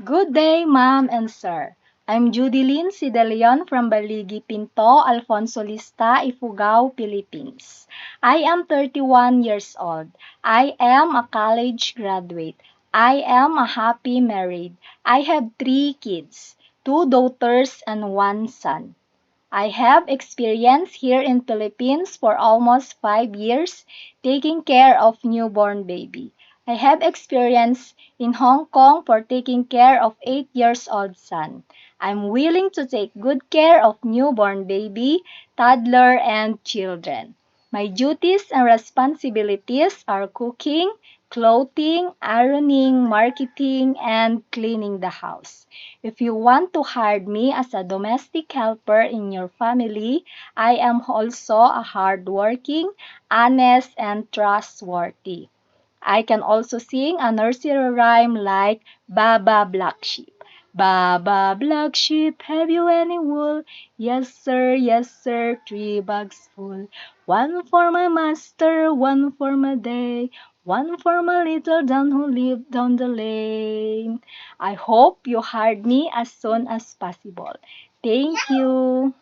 Good day, ma'am and sir. I'm Judilyn C. De Leon from Baligi Pinto, Alfonso Lista, Ifugao, Philippines. I am 31 years old. I am a college graduate. I am a happy married. I have 3 kids, 2 daughters and 1 son. I have experience here in Philippines for almost 5 years taking care of newborn baby. I have experience in Hong Kong for taking care of 8 years old son. I'm willing to take good care of newborn baby, toddler and children. My duties and responsibilities are cooking, clothing, ironing, marketing, and cleaning the house. If you want to hire me as a domestic helper in your family, I am also a hardworking, honest, and trustworthy. I can also sing a nursery rhyme like Baba Black Sheep. Baba Black Sheep, have you any wool? Yes sir, 3 bags full. One for my master, one for my day, one for my little John who lived down the lane. I hope you hired me as soon as possible. Thank you.